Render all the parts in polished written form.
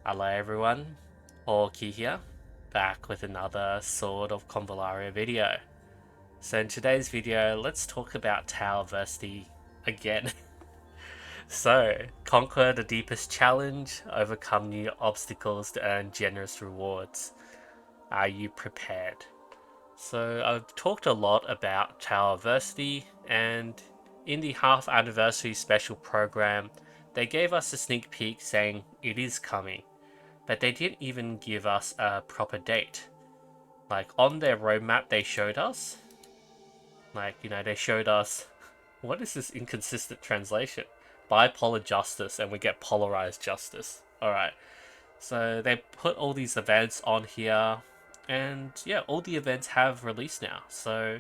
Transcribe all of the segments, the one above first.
Hello everyone, Hawky here, back with another Sword of Convallaria video. So in today's video, let's talk about Tower Versity again. So, conquer the deepest challenge, overcome new obstacles to earn generous rewards. Are you prepared? So I've talked a lot about Tower Versity, and in the half anniversary special program, they gave us a sneak peek saying it is coming. But they didn't even give us a proper date. Like on their roadmap, they showed us, they showed us, what is this inconsistent translation? Bipolar justice, and we get polarized justice. Alright, so they put all these events on here, and yeah, all the events have released now. So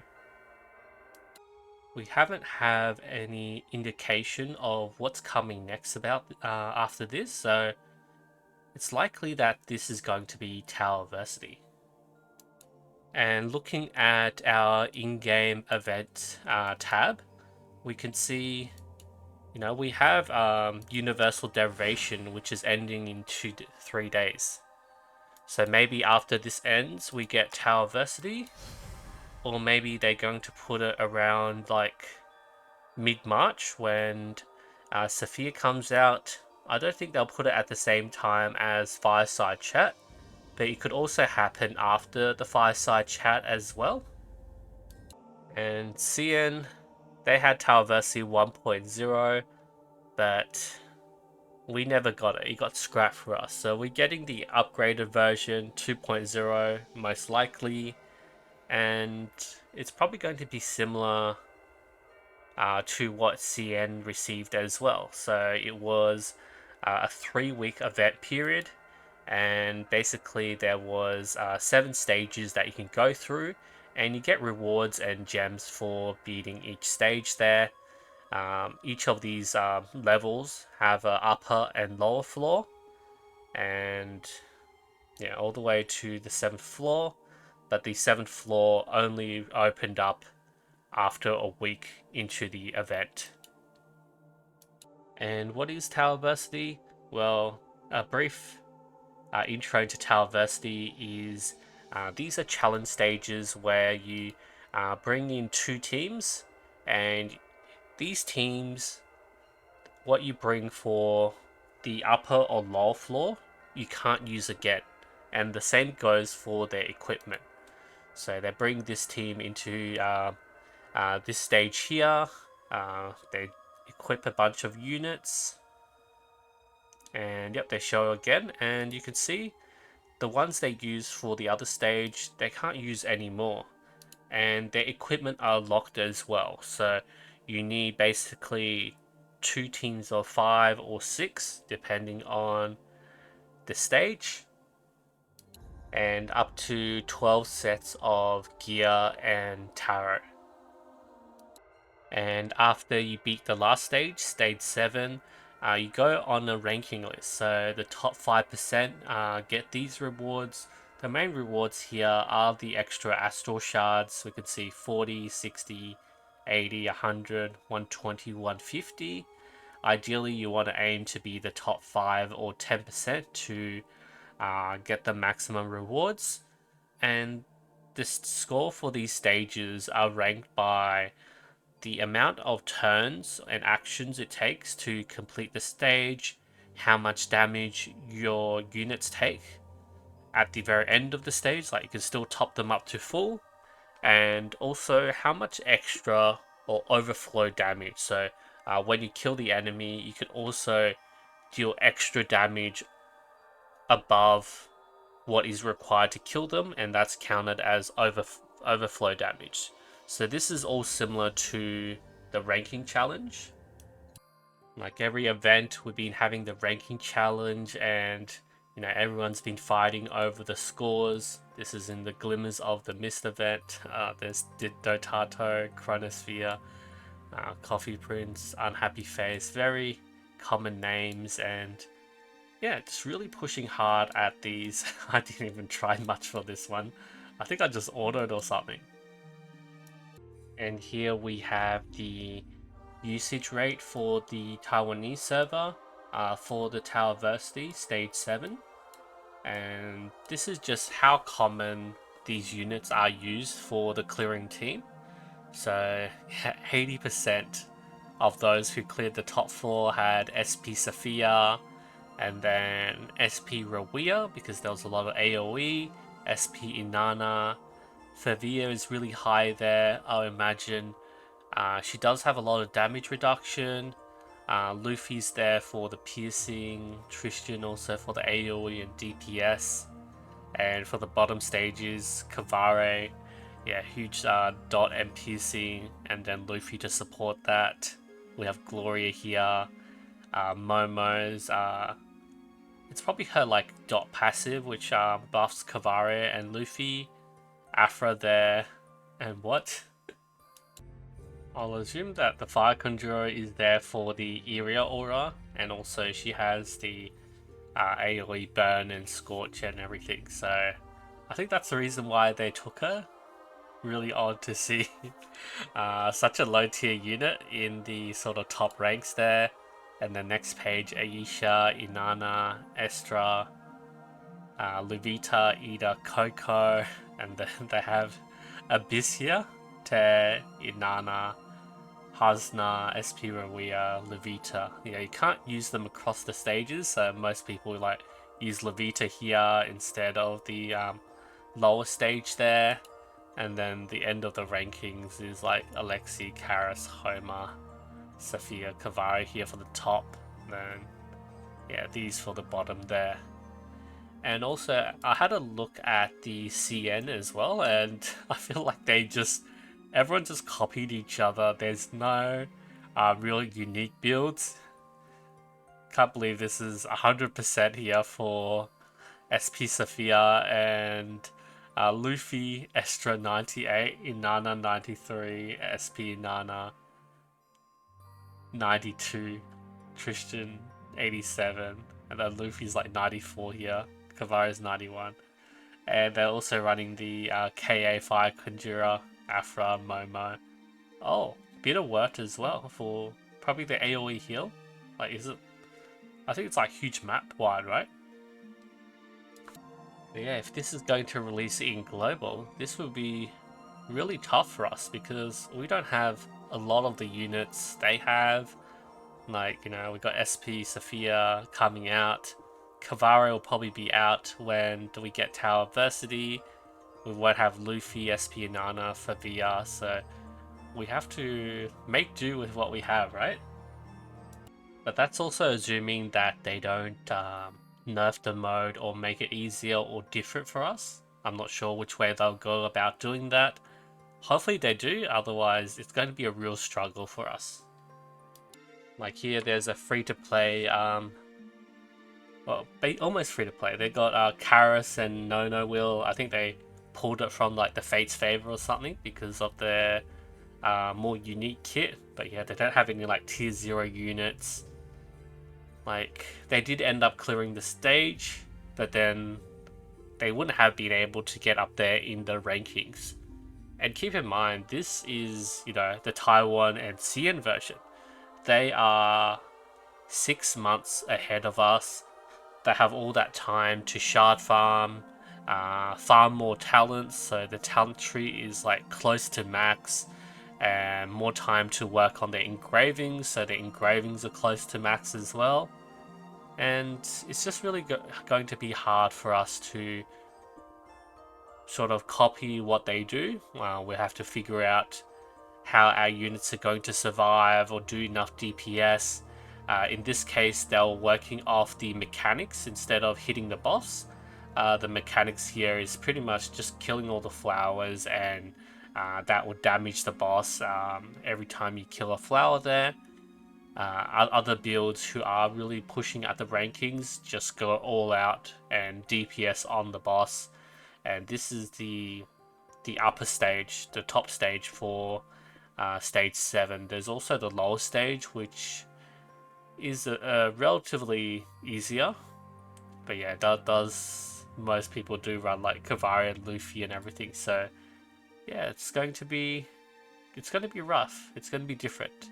we haven't have any indication of what's coming next about after this. So it's likely that this is going to be Tower Versity. And looking at our in-game event tab, we can see, we have Universal Derivation, which is ending in 3 days. So maybe after this ends, we get Tower Versity, or maybe they're going to put it around like mid-March when Sophia comes out. I don't think they'll put it at the same time as Fireside Chat, but it could also happen after the Fireside Chat as well. And CN, they had Tower Versity 1.0, but we never got it. It got scrapped for us. So we're getting the upgraded version 2.0 most likely, and it's probably going to be similar to what CN received as well. So it was a 3-week event period, and basically there was 7 stages that you can go through, and you get rewards and gems for beating each stage there. Each of these levels have an upper and lower floor, and yeah, all the way to the 7th floor, but the 7th floor only opened up after a week into the event. And what is Tower Versity? Well, a brief intro to Tower Versity is these are challenge stages where you bring in 2 teams, and these teams, what you bring for the upper or lower floor, you can't use again. And the same goes for their equipment. So they bring this team into this stage here. They equip a bunch of units. And yep, they show again. And you can see the ones they use for the other stage, they can't use anymore. And their equipment are locked as well. So you need basically 2 teams of 5 or 6, depending on the stage, and up to 12 sets of gear and tarot. And after you beat the last stage, stage 7, you go on a ranking list. So the top 5% get these rewards. The main rewards here are the extra astral shards. We could see 40, 60, 80, 100, 120, 150. Ideally, you want to aim to be the top 5 or 10% to get the maximum rewards. And the score for these stages are ranked by the amount of turns and actions it takes to complete the stage, how much damage your units take at the very end of the stage, like you can still top them up to full, and also how much extra or overflow damage. So when you kill the enemy, you can also deal extra damage above what is required to kill them, and that's counted as overflow damage. So this is all similar to the ranking challenge. Like every event, we've been having the ranking challenge, and everyone's been fighting over the scores. This is in the Glimmers of the Mist event. There's Dotato, Chronosphere, Coffee Prince, Unhappy Face, very common names, and yeah, just really pushing hard at these. I didn't even try much for this one. I think I just ordered or something. And here we have the usage rate for the Taiwanese server for the Tower Versity Stage 7. and this is just how common these units are used for the clearing team. So 80% of those who cleared the top 4 had SP Sophia, and then SP Rawia because there was a lot of AoE, SP Inanna. Favia is really high there, I imagine. She does have a lot of damage reduction. Luffy's there for the piercing, Tristan also for the AoE and DPS. And for the bottom stages, Kavare, yeah, huge dot and piercing, and then Luffy to support that. We have Gloria here, Momo's, it's probably her like dot passive, which buffs Kavare and Luffy. Afra there, and what? I'll assume that the Fire Conjurer is there for the Area aura, and also she has the AoE burn and scorch and everything, so I think that's the reason why they took her. Really odd to see such a low tier unit in the sort of top ranks there. And the next page, Aisha, Inanna, Estra, Luvita, Ida, Coco, and then they have Abyss here, Te, Inanna, Hasna, SP Rawia, Levita. Yeah, you can't use them across the stages, so most people like use Levita here instead of the lower stage there. And then the end of the rankings is like Alexi, Karis, Homer, Sophia, Kavari here for the top. And then, yeah, these for the bottom there. And also, I had a look at the CN as well, and I feel like everyone just copied each other. There's no really unique builds. Can't believe this is 100% here for SP Sophia and Luffy, Estra 98, Inanna 93, SP Inanna 92, Tristan 87, and then Luffy's like 94 here. Kavari's 91. And they're also running the KA Fire Conjurer, Afra, Momo. Oh, bit of work as well for probably the AoE heal. Like, is it? I think it's like huge map wide, right? But yeah, if this is going to release in global, this would be really tough for us because we don't have a lot of the units they have. Like, you know, we got SP Sophia coming out. Kavare will probably be out when we get Tower Adversity. We won't have Luffy, SP Inanna for VR, so we have to make do with what we have, right? But that's also assuming that they don't nerf the mode or make it easier or different for us. I'm not sure which way they'll go about doing that. Hopefully they do, otherwise it's going to be a real struggle for us. Like here, there's a free-to-play, well, almost free-to-play. They got Karis and No Will. I think they pulled it from like the Fate's Favor or something because of their more unique kit. But yeah, they don't have any like tier 0 units. Like, they did end up clearing the stage, but then they wouldn't have been able to get up there in the rankings. And keep in mind, this is, you know, the Taiwan and CN version. They are 6 months ahead of us. They have all that time to shard farm, farm more talents, so the talent tree is like close to max, and more time to work on the engravings, so the engravings are close to max as well. And it's just really going to be hard for us to sort of copy what they do. We have to figure out how our units are going to survive or do enough DPS. In this case, they were working off the mechanics instead of hitting the boss. The mechanics here is pretty much just killing all the flowers, and that will damage the boss every time you kill a flower there. Other builds who are really pushing at the rankings just go all out and DPS on the boss. And this is the upper stage, the top stage for stage 7. There's also the lower stage, which is relatively easier. But yeah, that does, most people do run like Kavari and Luffy and everything. So yeah, it's going to be rough. It's going to be different.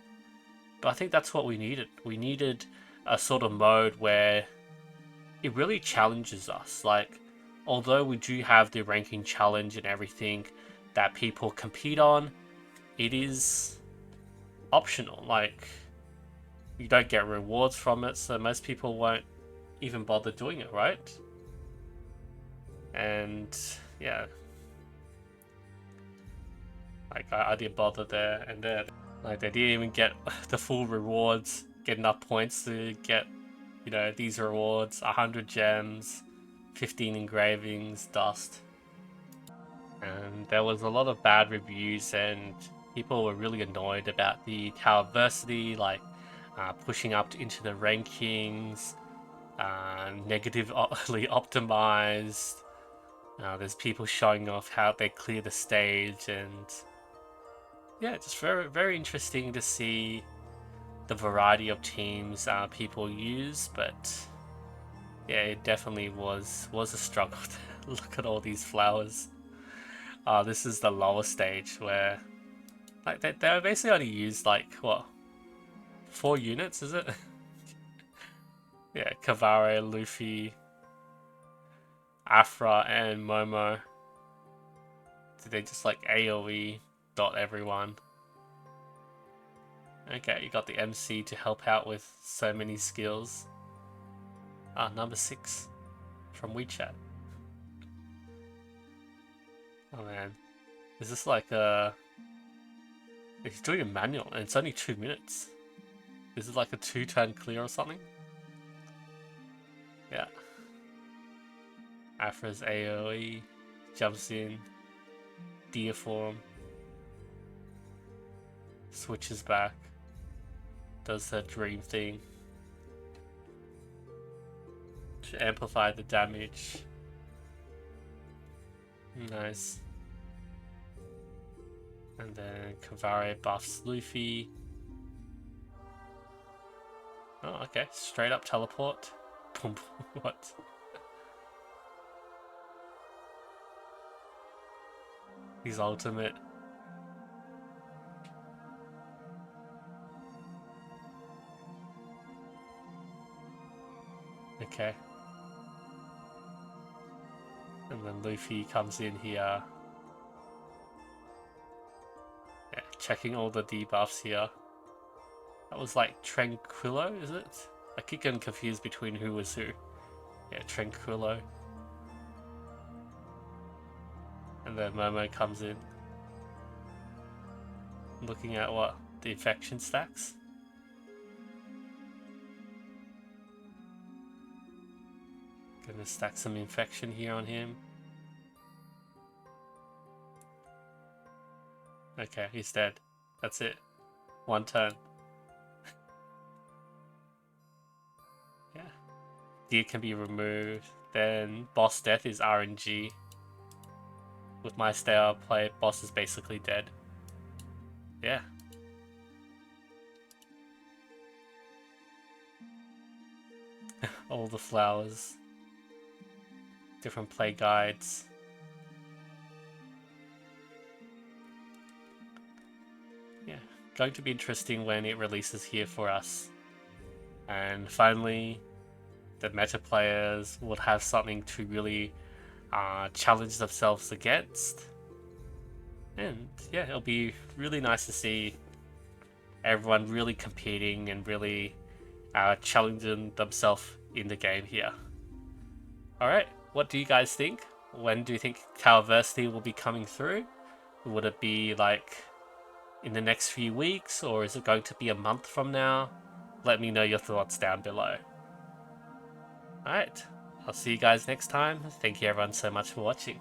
But I think that's what we needed. We needed a sort of mode where it really challenges us. Like, although we do have the ranking challenge and everything that people compete on, it is optional. Like, you don't get rewards from it, so most people won't even bother doing it, right? And yeah, like I didn't bother there, and then like they didn't even get the full rewards, get enough points to get, you know, these rewards: 100 gems, 15 engravings, dust. And there was a lot of bad reviews, and people were really annoyed about the tower diversity, like pushing up into the rankings, negatively optimized. There's people showing off how they clear the stage, and yeah, just very, very interesting to see the variety of teams people use. But yeah, it definitely was a struggle to look at all these flowers. This is the lower stage where like they basically only used like what, 4 units, is it? Yeah, Convallaria, Luffy, Afra, and Momo. Did they just like AoE dot everyone? Okay, you got the MC to help out with so many skills. Number 6 from WeChat. Oh man, is this like he's doing a manual and it's only 2 minutes. Is it like a 2-turn clear or something? Yeah. Afra's AoE jumps in, Deer form, switches back, does her dream thing to amplify the damage. Nice. And then Convallaria buffs Luffy. Oh, okay. Straight up teleport. Boom. What? His ultimate. Okay. And then Luffy comes in here. Yeah, checking all the debuffs here. That was like Tranquillo, is it? I keep getting confused between who was who. Yeah, Tranquillo. And then Momo comes in. Looking at what? The infection stacks? Gonna stack some infection here on him. Okay, he's dead. That's it. 1 turn. Yeah. Deer can be removed. Then boss death is RNG. With my style play, boss is basically dead. Yeah. All the flowers. Different play guides. Yeah. Going to be interesting when it releases here for us. And finally, the meta players will have something to really challenge themselves against. And yeah, it'll be really nice to see everyone really competing and really challenging themselves in the game here. Alright, what do you guys think? When do you think Towerversity will be coming through? Would it be like in the next few weeks, or is it going to be a month from now? Let me know your thoughts down below. Alright, I'll see you guys next time. Thank you everyone so much for watching.